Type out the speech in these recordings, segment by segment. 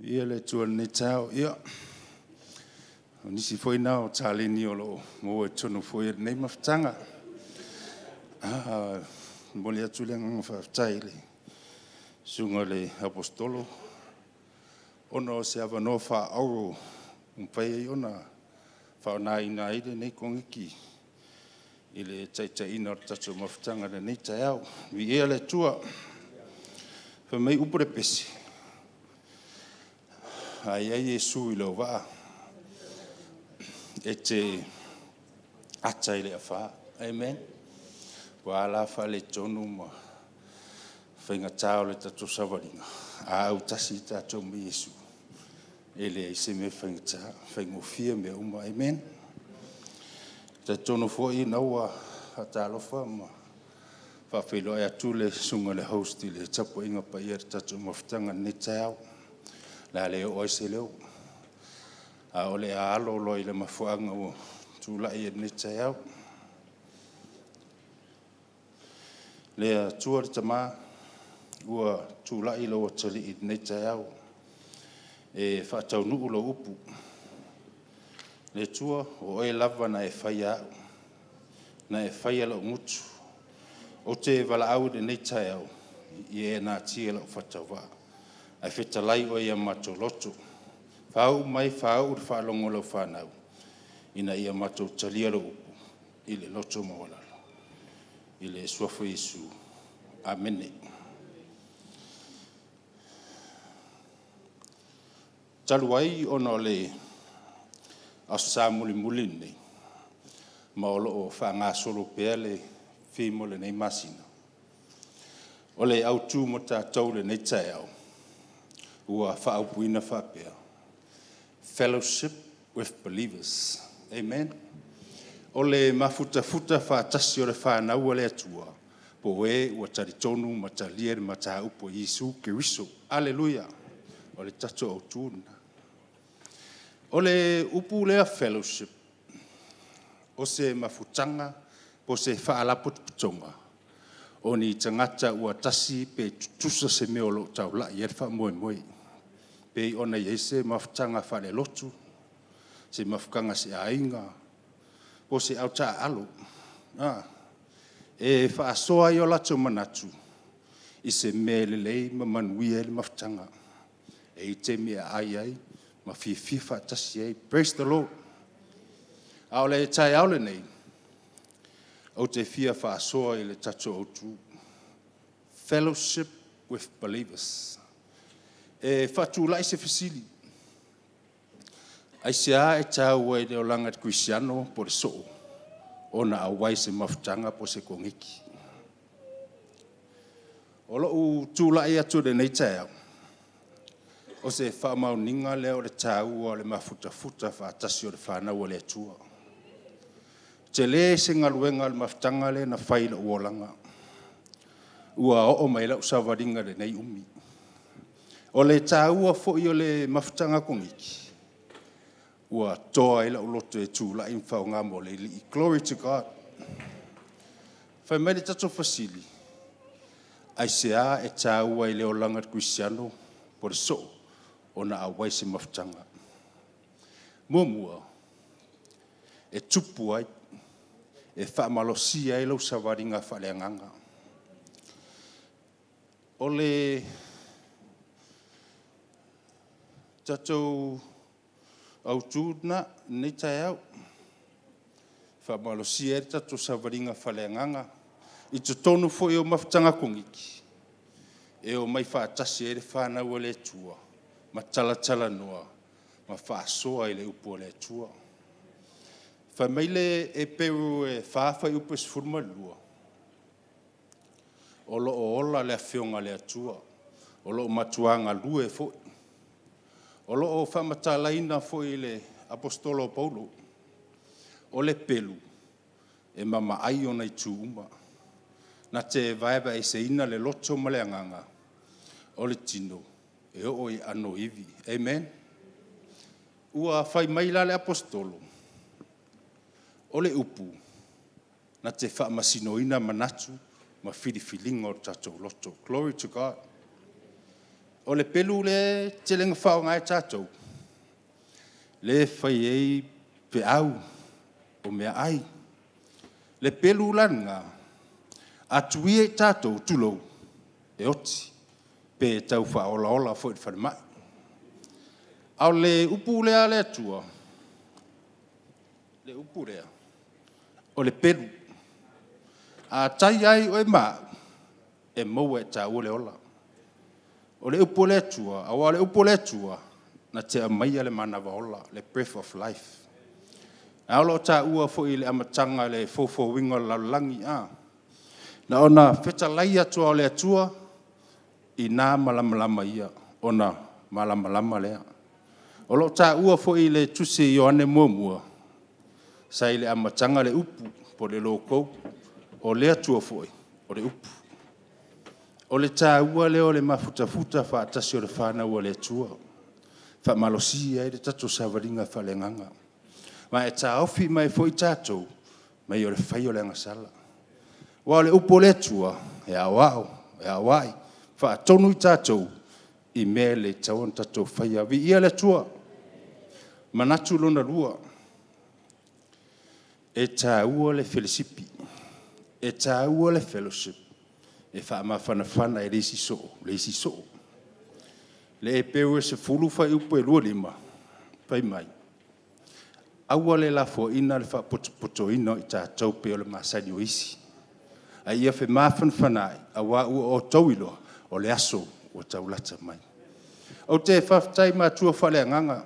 Ia le tuan ni tau, ia. Nisi foi nao tali ni olo mo e tonu foi nei maftanga. Moli atu le nganga whaftai le. Sunga le apostolo. Ono se avano wha auro. Mpaya iona whaona ina ide nei kongiki. Ile taita ina tatu maftanga le nei taiau. Vi ea le tua. Whamei upure pesi. Ai Yesu i lo va. E te atai le afa. Amen. Wa la fa le tonu ma. Whainga tau le tatu savaringa. A au tasi tatu mi Yesu. Ele ai se me whainga tau. Whainga fia me uma. Amen. Te tonu fwoi naua hatalofa ma. Whawhelo ai atu le sunga le hosti le tapu inga pa ia tatu maftanga ne tau. La le o se leo a ole a alo lo ile mafuanga o tu la e ne tau le tu ar tama ua tu la ile o tali ne tau e fa tau nu lo upu le tua o e lava na e faia lo mutu o te vala au de ne tau ie na tiela o fatava ai feta lai o ia mato loto. Fau mai fau fa longo lo fanau. Ina ia mato talia lo upu. Ile loto mawalalo. Ile suafu Yesu. Amen. Taluai ono le asa muli nei. Maolo o fa ngā solo pea le fimo le nei masina. Ole au tu mo tātou le nei taiau. Ua whaaupuina whapea. Fellowship with believers. Amen. Ole mafuta whaatasi o le whanau le atua. Po e ua taritonu matalia le mata upo Yesu Kiriso. Alleluia. Ole tato au tūna. Ole upu lea fellowship. O se mafutanga po se whaalaput pitonga. O ni tangata ua tasi pe tutusa se meolo tau la i erfa moe. Pe ona yese maftanga fale lotu. Se mafkanga se ainga. Po se auta alo. E whaasoa i o lato manatu. I se mele lei mamanui ele maftanga. E i te mea ai. Ma fifa tasi ei. Praise the Lord. Aole e tai aole nei. O te fia whaasoa i le tato o tu. Fellowship with believers. E fatu lai se fasili. Ai se a e tau e leo langa te Cristiano po le soo. Ona awai se mafutanga po se kongiki. Olo u tu lai atu de nei tau. O se whamau ninga leo le tau o le mafuta whaatasi o le whanau o le atua. Te le se ngaluenga le mafutanga le na whaila uolanga. Ua o mai lau savaringa le nei umi. O le tāua fo i o le mafutanga kongiki. Ua toa ila uloto e tūla in whao ngā mo le li. Glory to God. Whai mai le tato fasili. Ai se a e tāua i leo langa Cristiano po le so o na awai se mafutanga. Mua. E tupu ai. E whaamalosia i lau savaringa whaleanganga. O le tatou au tūna nei taiau. Whamalosia e tatou savaringa whaleanganga. I te tonu fo i o mafutanga kongiki. E o mai whaatasi e le whanau le tua. Ma tala noa. Ma whaasoa i le upo le tua. Whamaile e peru e whaafai upo se furma lua. O lo o ola le awhionga le atua. O lo o matuanga lue fo. O lo o whamatalaina fo i le apostolo Paulo. O le pelu. E mama ai ona i tūuma. Na te vaeva e se ina le loto maleanganga. O le tino. E o i ano ivi. Amen. Ua whai maila le apostolo. O le upu. Na te whamasinoina manatu. Ma whiriwhilinga o tatou loto. Glory to God. O le pelu le te lenga whao ngai tātou. Le whai ei pe au o mea ai. Le pelu langa atu i tātou tulou e oti pe tau wha ola ola fo i whare mai. Au le upu lea le atua. Le upu lea. O le pelu. A tai ai o e maa e mau e tā ule ola. O le upu le atua. Awa le upu le atua na te amaia le manawa ola. Le breath of life. A olo tā ua fo i le amatanga le fofo wingo laulangi a. Na ona feta lai atua o le atua i nā malamalama ia. Ona malamalama lea. O lo tā ua fo i le tusi i oane muamua. Sai le amatanga le upu po le loko. O le atua fo i. O le upu. O le tā ua leo le mafutafuta wha atasi o le whana ua le atua. Wha malosi e le tato savaringa wha le nganga. Ma e tā ofi mai fo i tātou. Mai o le whai o le angasala. Wa le upo le atua. E awao. E awai. Wha atonu i tātou. I mea le tauan tatou whai a vi ia le atua. Manatu lona rua. E tā ua le felisipi. E tā ua le fellowship. E wha ma whana e reisi so. Reisi so. Le e peo e se fulu whai upo e lua lima. Pai mai. Aua le la fo ina le wha poto ina i tātou peo le masani o isi. A ia whe mawhan whanai. A wā ua o tauiloa. O le aso o taulata mai. O te whaftai mātua whale anganga.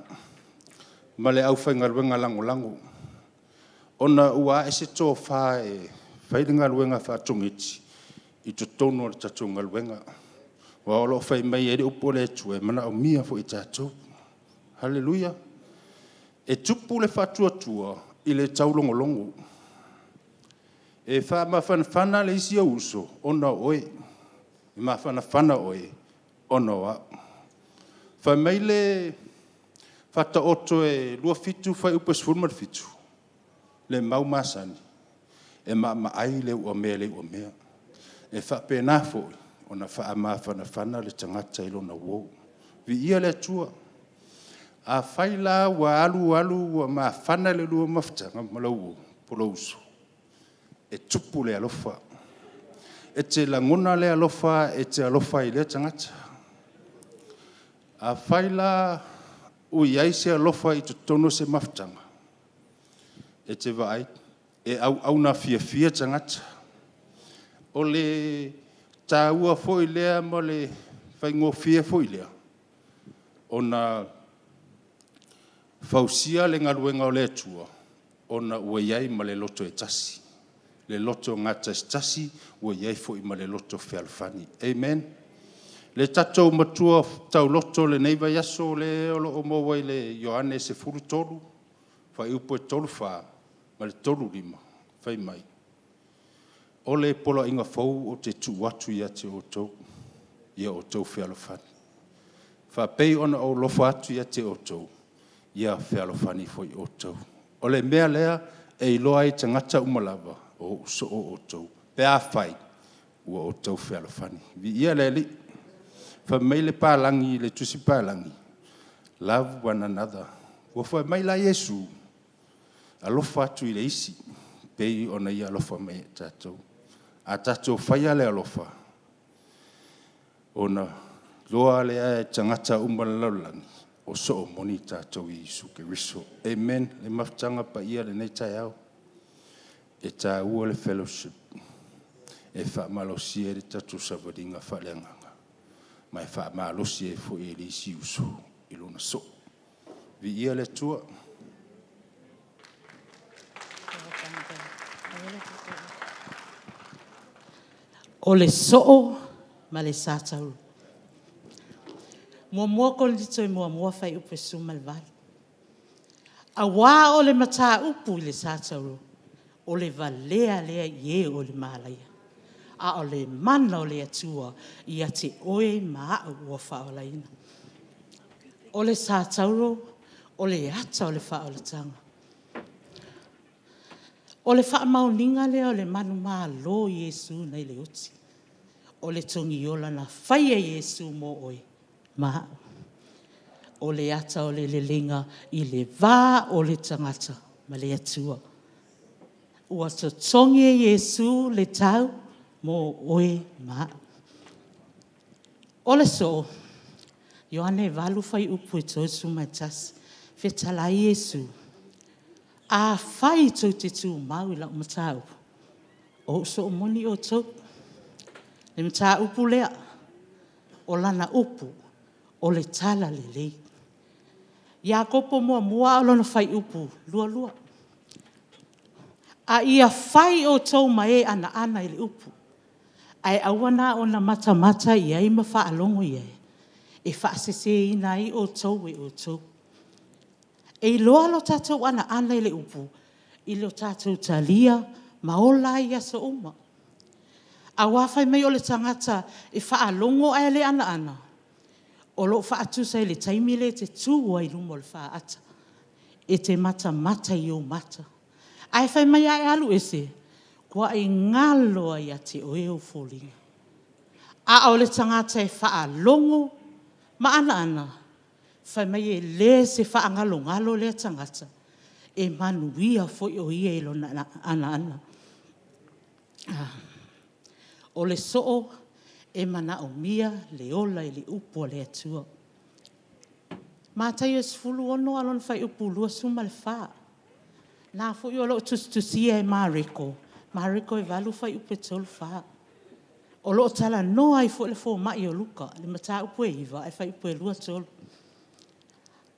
Ma le au whainga ruenga lango lango. Ona ua e se tō wha e whainga ruenga whātongiti. I to tono le tatunga ruenga. Wa olo whai mai ere upo le tue. Mana o mia fo i tātou. Hallelujah. E tupu le whatua tua i le taulongolongo. E wha mawhana le isi au uso. Ona oe. I mawhana oe. Ona wa. Whai mai le whata oto e lua fitu whai upes fulmar fitu. Le mau masani. E ai le ua mea le ua mea. E whape nā fōi. O na wha mawhana le tangata ilo na wou. Vi ia le tua. A whaila wa alu wa mawhana le lua maftanga malau polo uso. E tupu le alofa. E te langona le alofa e te alofa i le tangata. A whaila ui aise alofa i tono se maftanga. E te vai. E au na fia tangata. O le tā ua fo i lea mo le whaingo fia fo i lea. O na fausia le ngaruenga o le atua. O na ua iai ma le loto e tasi. Le loto ngata e tasi ua iai fo i ma le loto whealfani. Amen. Le tatou matua tau loto le neiva yaso le olo o mowai le Ioane se furu tolu. Whai upo e tolu wha. Ma le tolu lima. Whai mai. O le pola inga fau o te tu watu ia te o tau. Ia o tau whealofani. Wha pei ona o lofa atu ia te o tau. Ia whealofani foi o tau. O le mea lea e iloa i tangata umalava o so o tau. Pea whai ua o tau whealofani. Vi ia le li. Wha mai le pālangi, le tusi pālangi. Love one another. Ua wha mai la Yesu. Alofa atu i le isi. Pei ona ia alofa mai tātou. A tātou whaia le alofa. Ona loa lea e tangata umalalaulangi. O so o moni tātou i Isu Keriso. Amen. Le maftanga pa ia le nei tai au. E tā ua le fellowship. E wha malosi e le tātou savaringa wha le anganga. Mai wha malosi e fo e le isi uso. I lona so. Vi ia le tua. O le so'o ma le sātau. Mua ko lito i mua whai upe suma le vali. A wā o le mata upu i le sātau. O le valea lea ie o le mālaia. A o le mana o le atua i a te oe maa ua whaolaina. O le sātau o le ata o le whaolatanga. O le whaamauninga lea o le manu maa lo Yesu nei le uti. O le tongi ola na whaia Yesu mo oe. ma. O le ata o le lelinga I le vā o le tangata ma le atua. Ua totongi e Iesu le tau mo oe ma. O le so, Ioane valu fai upu e tosu mai tasi, whetala Iesu. A fai tau te tū mau I lau matau. O so moni o tau. Le mata upu lea. O lana upu. O le tala le lei. Ia kopo mua o lana fai upu. Lua. A ia fai o tau mai ana I le upu. Ai awana o na mata ia I mawha alongo ia. E wha sese ina I o tau e o tau. E loa lo tātou ana I le upu. I lo tātou talia maola ia sa uma. A wawhai mai o le tangata e wha alongo ai le ana. O lo wha atusa I le taimile te tūua I lumo le wha ata. E te mata I o mata. Ai whai mai ai alu ese. Kua I ngalo ai a te oe o fōlinga. A o le tangata e wha alongo ma ana. Whai mai e le se wha ngalo le tangata. E manuia foi o ia I lona ana. O le soo e mana o mia le ola I le upo le atua. Mātai o sifulu ono alon whai upu lua suma le wha. Nā foi o lo tusia e Mariko. Mariko e valu whai upe tolu wha. O lo tala noa I foi le fō mai o luka. Le mata upu e iwa e whai upu e lua tolu.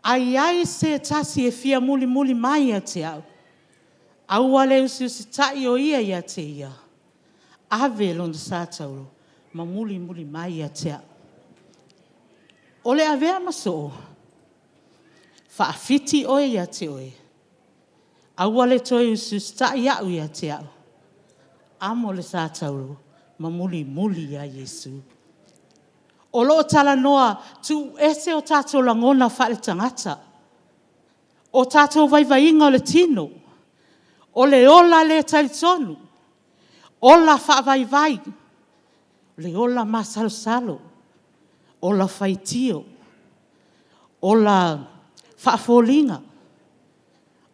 Ai se tasi e fia muli mai a te au. Au wale usi tai o ia te ia. Ave lona sātauro, ma muli mai a te au. O le avea maso, whaafiti oe ia te oe. Au wale toi usi tai au ia te au. Amo le sātauro, ma muli a Yesu. O loo tala noa, tu ese o tātou langona whale tangata. O tātou vaivainga o le tino. O le ola le talitonu. Ola whaavaivai. Le ola masalo. Ola whaitio. Ola whaafolinga.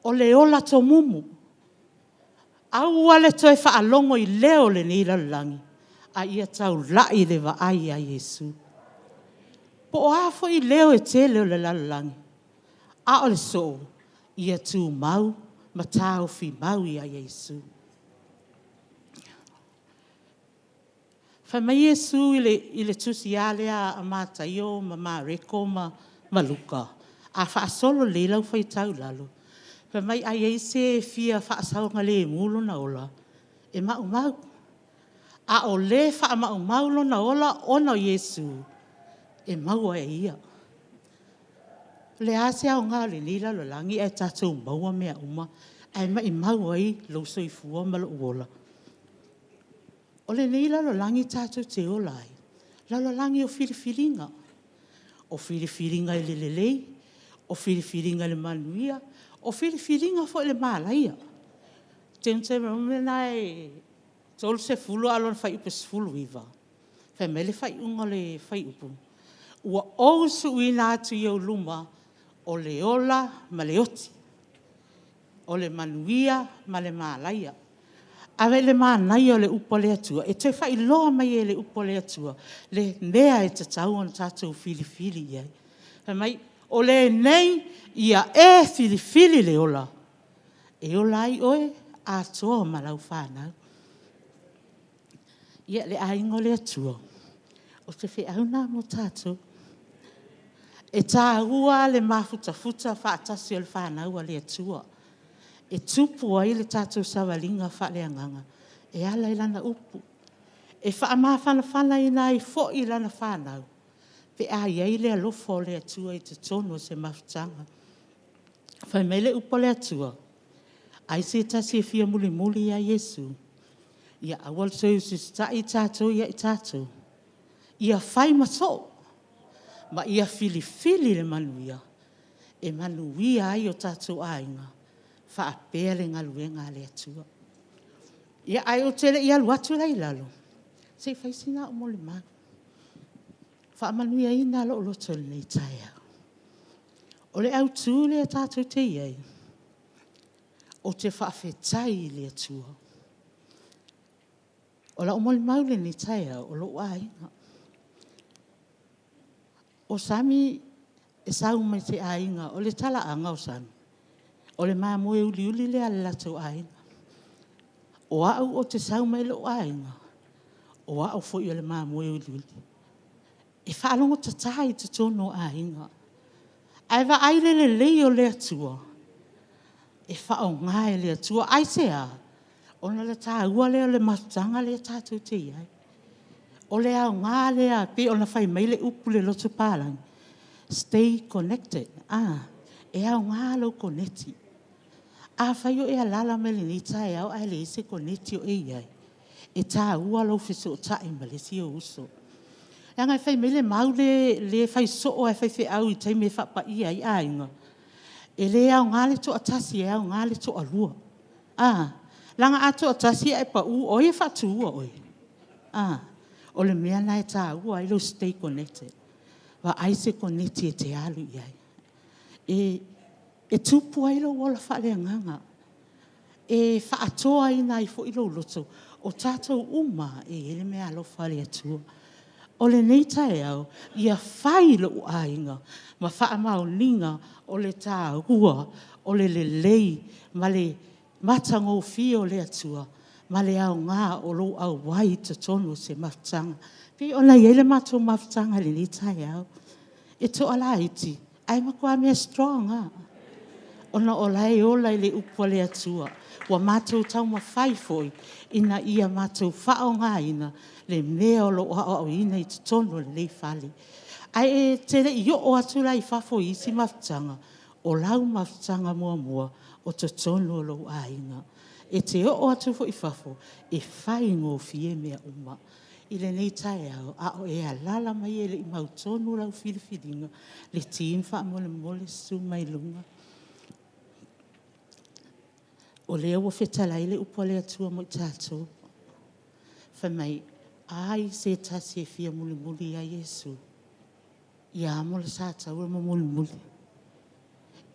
O le ola tomumu. Au wale toi whaalongo I leo le nila langi. A ia tau lai le vaai a Yesu. Po afo I leo e te leo le lalangi. A o le so, ia tū mau, ma tāu fi mau I a Yesu. Whai mai Yesu I le tusi alea a mātaio, ma Mariko, ma Luka. A whaasolo le lau whai tau lalo. Whai mai a Yesu fia whaasaunga le mulo na ola. E mau. A o le wha mau lo na ola ona Yesu. E maua e ia. Le ase au ngā le nila lo langi e tātou maua mea uma. Ai mai maua I lo soifua ma lo uola. O le nila lo langi tātou te olai. La lo langi o whiriwhiringa. O whiriwhiringa I le lelei. O whiriwhiringa le manuia. O whiriwhiringa fo le mālaia. Te mena e tolu se fulu alon whai upe sfulu iwa. Whai mele whai unga le whai upu. Ua ousu ina atu I au luma o le ola ma le oti. O le manuia ma le mālaia. Awe le mānai o le upo le atua. E toi whai loa mai e le upo le atua. Le nea e tatau on tātou whiriwhiri iai. Mai, o le nei ia e whiriwhiri le ola. E ola ai oe a toa malau whanau. Ia le aingo le atua. O te whiauna mo tātou. E tā ua le mafuta whaatasi o le whanau a le atua. E tupu ai le tātou sawalinga whaleanganga. E ala I lana upu. E whaamawhana ina I fo I lana whanau. Pe a iei le alofo le atua I te tono se mafutanga. Whai mele upo le atua. Ai se tasi e fia muli a Yesu. Ia awal so usi I tātou ia I tātou. Ia whai maso. Ma ia whiriwhiri le manuia. E manuia ai o tātou ainga. Whaapea le ngaluenga le atua. Ia ai o tele ia luatu lai lalo. Se whaisina o mole maa. Whaamanuia ina lo loto nei taia. O le au tū le tātou te iei. O te whaafetai le atua. O la omoli maule ni taia o lo ainga. O Sami e sau mai te ainga o le tala anga o Sami. O le maa moe uli uli le ala tau ainga. O au o te sau mai lo ainga. O au fo i o le maa moe uli uli. E whaalongo tatai te tono ainga. Ai wa aile le leo le atua. E whao ngai le atua. Ai se a. Ona le tā ua leo le matanga le tātou te iai. O le au ngā le a pe ona whai mai le upu le loto pālang. Stay connected. E au ngā lo connecti. A whai o e alala me le ni tai au ai le ise connecti o e iai. E tā ua lo fiso o tai ma le si o uso. E ngai whai mai le mau le whai so o e whai whi au i teime whapa ia i ainga. E le au ngā le to atasi e au ngā le to alua. Langa ato atasi e pa u o e whatu ua oi. O le mea nai tā ua ilo stay connected. Wa aise connecti e te alu iai. E tupu ailo wala whale nganga. E whaatoa ina i fo ilo loto. O tātou uma e ele mea alo whale atua. O le nei tae au, ia whai lo ainga. Ma wha mau ninga o le tā ua, o le lei, ma le matango fio le atua. Ma le au ngā o lo au wai te tono se mawtanga. Pi ona iele mato mawtanga le nei tae au. E to ala iti, ai makua mea strong Ona o lai o lai le upua le atua. Wa mato tau ma whai foi, ina ia mato whao ngā ina, le mea o lo o ina i te tono le lei whale. Ai e te le i o atu lai whafo isi mawtanga, o lau mawtanga mua mua, o te tono lo aina. E te o atu fo i whafo, e whai ngō fie mea uma. I le nei tae au, a o e a lala mai e le i mautono lau whiriwhiringa, le tīm wha mole mole su mai lunga. O lea ua whetala i le upo le atua mo i tātou. Whamai, ai se tasi e fia muli muli a Yesu. Ia amo le sātau e mo muli muli.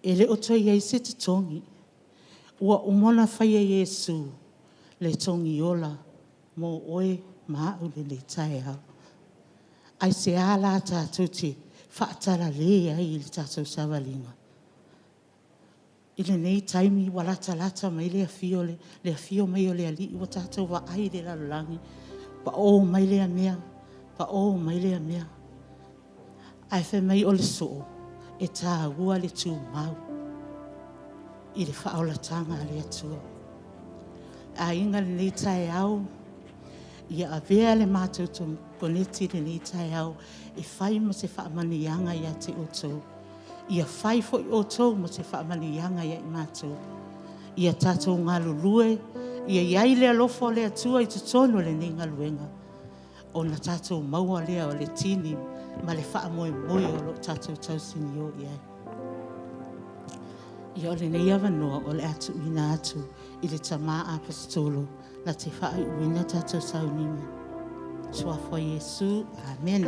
E le oto i se te tongi. Ua umona whai a Yesu le tongi ola mo oe mau le tae au. Ai se ala tātou te whaatara le ai i le tātou sawalinga. I le nei taimi walata lata mai le afio mai o le ali i wa tātou wa ai le lalangi. Pa o mai le mea, pa o mai le mea. Ai whai mai o le soo, e tā ua le tū mau. I le whaolatanga le atua. A inga le nei tae au, ia a vea le mātou tō koneti le nei tae au, e whai mo se whaamanianga ia te oto. Ia whai fo i oto mo se whaamanianga ia i mātou. Ia tātou ngā lulue, ia iai le alofo le atua i te tono le nei ngā luenga. O na tātou maua lea o le tini, ma le whaamoe moe o lo tātou tausini o iai. Ia o le nei awanoa o le atu ina atu i le tamā apostolo na te whaai uina tātou saunima. Suafo Yesu. Amen.